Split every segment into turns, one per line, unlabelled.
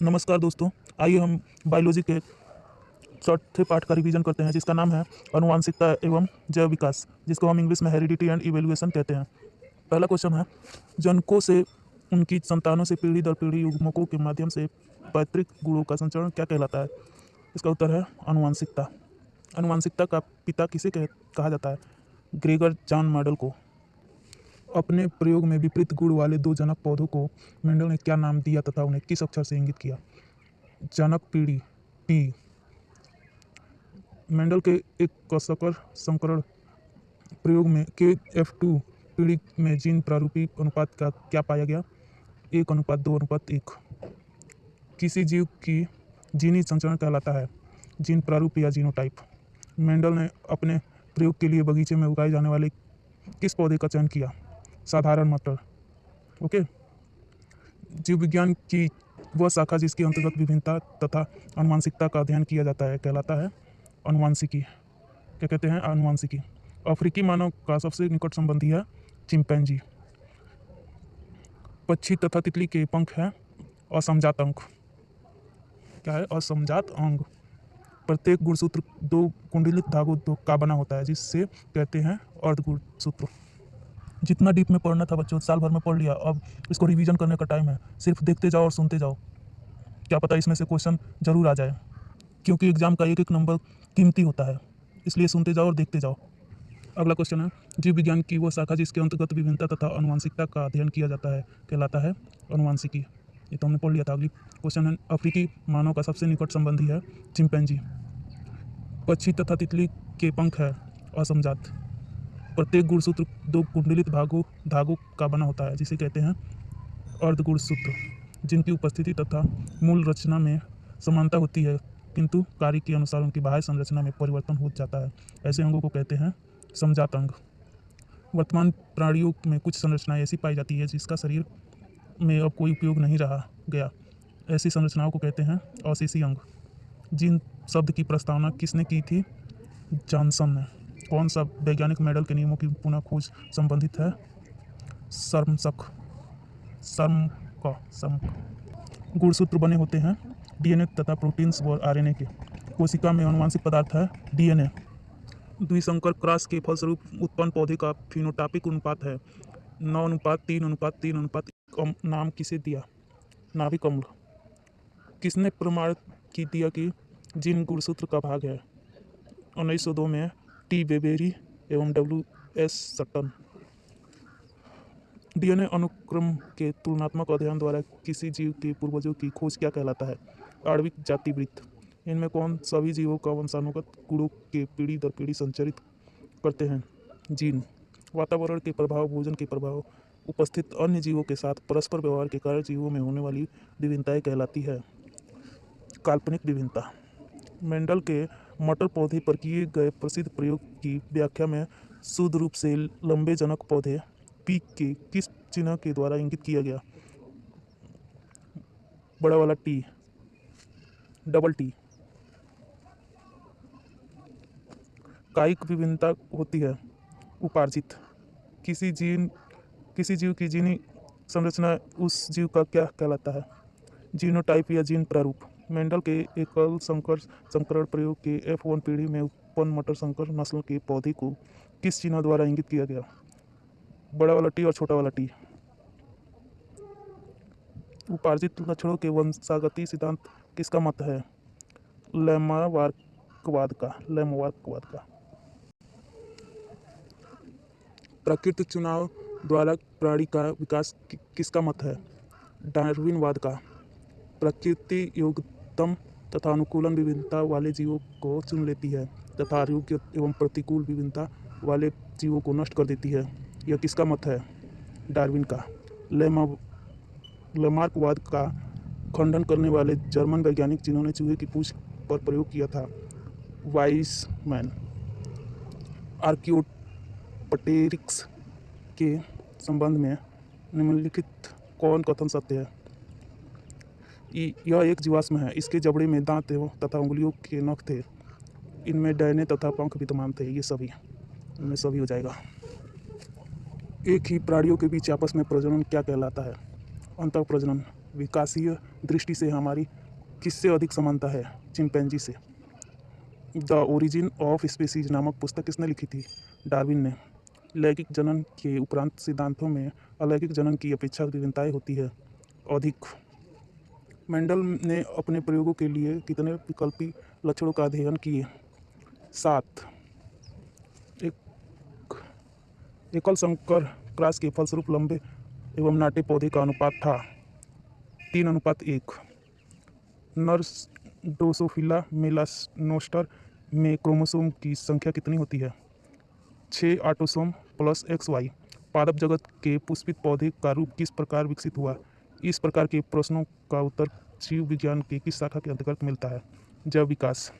नमस्कार दोस्तों, आइए हम बायोलॉजी के चौथे पाठ का रिवीजन करते हैं जिसका नाम है आनुवांशिकता एवं जैव विकास, जिसको हम इंग्लिश में हेरिडिटी एंड इवोल्यूशन कहते हैं। पहला क्वेश्चन है, जनकों से उनकी संतानों से पीढ़ी दर पीढ़ी युग्मकों के माध्यम से पैतृक गुणों का संचरण क्या कहलाता है? इसका उत्तर है आनुवांशिकता। आनुवांशिकता का पिता किसे कहा जाता है? ग्रेगर जॉन मेंडल को। अपने प्रयोग में विपरीत गुण वाले दो जनक पौधों को मेंडल ने क्या नाम दिया तथा उन्हें किस अक्षर से इंगित किया? जनक पीढ़ी टी। मेंडल के एक कसकर संकरण प्रयोग में KF2 पीढ़ी में जीन प्रारूपी अनुपात का क्या पाया गया? 1:2:1। किसी जीव की जीनी संचरण कहलाता है? जीन प्रारूप या जीनोटाइप। मेंडल ने अपने प्रयोग के लिए बगीचे में उगाए जाने वाले किस पौधे का चयन किया? साधारण मटर। ओके। जीव विज्ञान की वह शाखा जिसके अंतर्गत विभिन्नता तथा आनुवांशिकता का अध्ययन किया जाता है कहलाता है आनुवांशिकी। क्या कहते हैं? आनुवांशिकी। अफ्रीकी मानव का सबसे निकट संबंधी है चिंपैंजी। पक्षी तथा तितली के पंख हैं असमजात अंग। क्या है? असमजात अंग। प्रत्येक गुणसूत्र दो कुंडलित धागों का बना होता है जिससे कहते हैं अर्धगुणसूत्र। जितना डीप में पढ़ना था बच्चों साल भर में पढ़ लिया, अब इसको रिवीजन करने का टाइम है। सिर्फ देखते जाओ और सुनते जाओ, क्या पता इसमें से क्वेश्चन जरूर आ जाए, क्योंकि एग्जाम का एक एक नंबर कीमती होता है, इसलिए सुनते जाओ और देखते जाओ। अगला क्वेश्चन है, जीव विज्ञान की वो शाखा जिसके अंतर्गत विभिन्नता तथा आनुवांशिकता का अध्ययन किया जाता है कहलाता है आनुवांशिकी। ये तो हमने पढ़ लिया था। अगली क्वेश्चन है, अफ्रीकी मानव का सबसे निकट संबंधी है चिंपैंजी। पक्षी तथा तितली के पंख है असमजात। प्रत्येक गुणसूत्र दो कुंडलित धागों का बना होता है जिसे कहते हैं अर्धगुणसूत्र, जिनकी उपस्थिति तथा मूल रचना में समानता होती है किंतु कार्य के अनुसार उनकी बाह्य संरचना में परिवर्तन हो जाता है। ऐसे अंगों को कहते हैं समजात अंग। वर्तमान प्राणियों में कुछ संरचनाएं ऐसी पाई जाती है जिसका शरीर में अब कोई उपयोग नहीं रहा गया। ऐसी संरचनाओं को कहते हैं अवशेषी अंग। जीन शब्द की प्रस्तावना किसने की थी? जॉनसन ने। कौन सा वैज्ञानिक मेंडल के नियमों की पुनः खोज संबंधित है? सर्मक। गुणसूत्र बने होते हैं डीएनए तथा प्रोटीन्स व आरएनए के। कोशिका में आनुवांशिक पदार्थ है डीएनए। द्विसंकर क्रॉस के फलस्वरूप उत्पन्न पौधे का फिनोटाइपिक अनुपात है 9:3:3:1। नाम किसे दिया? नाभिक अम्ल। किसने प्रमाण की दिया कि जीन गुणसूत्र का भाग है? 1902 में टी बेबेरी एवं WS सटन। डीएनए अनुक्रम के तुलनात्मक अध्ययन द्वारा किसी जीव के पूर्वजों की खोज क्या कहलाता है? आणविक जातिवृत्त। इनमें कौन सभी जीवों का वंशानुगत गुणों के पीढ़ी दर पीढ़ी संचरित करते हैं? जीन। वातावरण के प्रभाव, भोजन के प्रभाव, उपस्थित अन्य जीवों के साथ परस्पर व्यवहार के कारण जीवों में होने वाली विभिन्नताएं कहलाती है काल्पनिक विभिन्नता। मेंडल के मटर पौधे पर किए गए प्रसिद्ध प्रयोग की व्याख्या में शुद्ध रूप से लंबे जनक पौधे पी के किस चिन्ह के द्वारा इंगित किया गया? बड़ा वाला टी, डबल टी। कायिक विभिन्नता होती है उपार्जित। किसी जीव की जीनी संरचना उस जीव का क्या कहलाता है? जीनोटाइप या जीन प्रारूप। मेंडल के एकल संकरण प्रयोग के F1 पीढ़ी में उत्पन्न मटर संकर नस्ल के पौधे को किस चिन्ह द्वारा इंगित किया गया? बड़ा वाला टी और छोटा वाला टी। उपार्जित लक्षणों के वंशागति सिद्धांत किसका मत है? लैमार्कवाद का। प्राकृतिक चुनाव द्वारा प्राणी का विकास किसका मत है? डार्विनवाद का। प्रकृति योग्यतम तथा अनुकूलन विभिन्नता वाले जीवों को चुन लेती है तथा अयोग्य एवं प्रतिकूल विभिन्नता वाले जीवों को नष्ट कर देती है, यह किसका मत है? डार्विन का। लैमार्कवाद का खंडन करने वाले जर्मन वैज्ञानिक जिन्होंने चूहे की पूंछ पर प्रयोग किया था? वाइसमैन। आर्कियोप्टेरिक्स के संबंध में निम्नलिखित कौन कथन सत्य है? यह एक जीवाश्म है, इसके जबड़े में दांत तथा उंगलियों के नख थे, इनमें डैने तथा पंख विद्यमान थे। ये सभी इनमें सभी हो जाएगा। एक ही प्राणियों के बीच आपस में प्रजनन क्या कहलाता है? अंतःप्रजनन। विकासीय दृष्टि से हमारी किससे अधिक समानता है? चिंपैंजी से। द ओरिजिन ऑफ स्पीसीज नामक पुस्तक किसने लिखी थी? डार्विन ने। लैंगिक जनन के उपरांत सिद्धांतों में अलैंगिक जनन की अपेक्षा विभिन्नताएं होती है अधिक। मेंडल ने अपने प्रयोगों के लिए कितने विकल्पी लक्षणों का अध्ययन किए? 7। एक एकल संकर क्रॉस के फलस्वरूप लंबे एवं नाटे पौधे का अनुपात था 3:1। नर ड्रोसोफिला मेलानोस्टर में क्रोमोसोम की संख्या कितनी होती है? 6 ऑटोसोम प्लस XY। पादप जगत के पुष्पित पौधे का रूप किस प्रकार विकसित हुआ? इस प्रकार के प्रश्नों का उत्तर जीव विज्ञान के किस शाखा के अंतर्गत मिलता है? जैव विकास।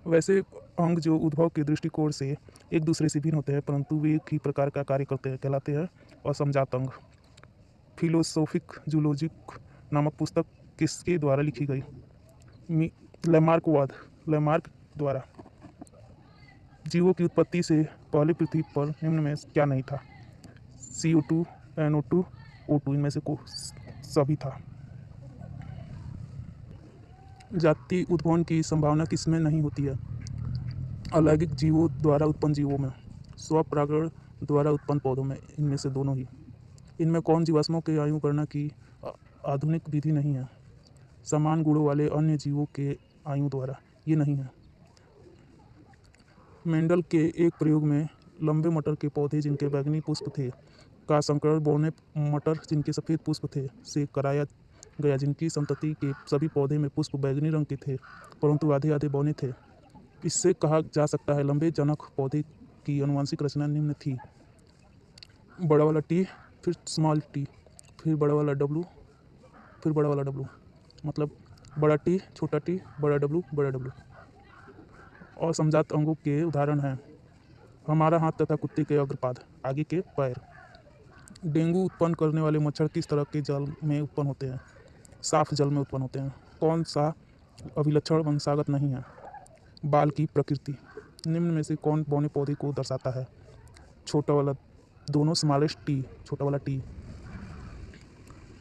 वैसे अंग जो उद्भव के दृष्टिकोण से एक दूसरे से भिन्न होते हैं परंतु वे एक ही प्रकार का कार्य करते हैं कहलाते हैं असमजात अंग। फिलोसोफिक जूलॉजिक नामक पुस्तक किसके द्वारा लिखी गई? लैमार्क द्वारा। जीवों की उत्पत्ति से पहले पृथ्वी पर निम्न में क्या नहीं था? CO2, NO2, O2 इनमें से सभी था। जाति उद्भवन की संभावना किसमें नहीं होती है? अलैंगिक जीवों द्वारा उत्पन्न जीवों में, स्वपरागण द्वारा उत्पन्न पौधों में, इनमें से दोनों ही। इनमें कौन जीवाश्मों के आयु गणना की आधुनिक विधि नहीं है? समान गुणों वाले अन्य जीवों के आयु द्वारा, ये नहीं है। मेंडल के एक प्रयोग में लंबे मटर के पौधे जिनके बैंगनी पुष्प थे का संकरण बौने मटर जिनके सफ़ेद पुष्प थे से कराया गया, जिनकी संतति के सभी पौधे में पुष्प बैंगनी रंग के थे परंतु आधे आधे बौने थे। इससे कहा जा सकता है लंबे जनक पौधे की आनुवंशिक रचना निम्न थी: बड़ा वाला टी, फिर स्मॉल टी, फिर बड़ा वाला डब्लू, फिर बड़ा वाला डब्लू। मतलब बड़ा टी, छोटा टी, बड़ा डब्लू, बड़ा डब्लू। और समजात अंगों के उदाहरण हैं हमारा हाथ तथा कुत्ते के अग्रपाद, आगे के पैर। डेंगू उत्पन्न करने वाले मच्छर किस तरह के जल में उत्पन्न होते हैं? साफ जल में उत्पन्न होते हैं। कौन सा अभिलक्षण वंशागत नहीं है? बाल की प्रकृति। निम्न में से कौन बौने पौधे को दर्शाता है? छोटा वाला, दोनों स्मॉलेस्ट टी, छोटा वाला टी।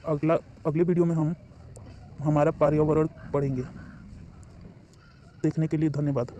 अगले वीडियो में हम हमारा पर्यावरण पढ़ेंगे। देखने के लिए धन्यवाद।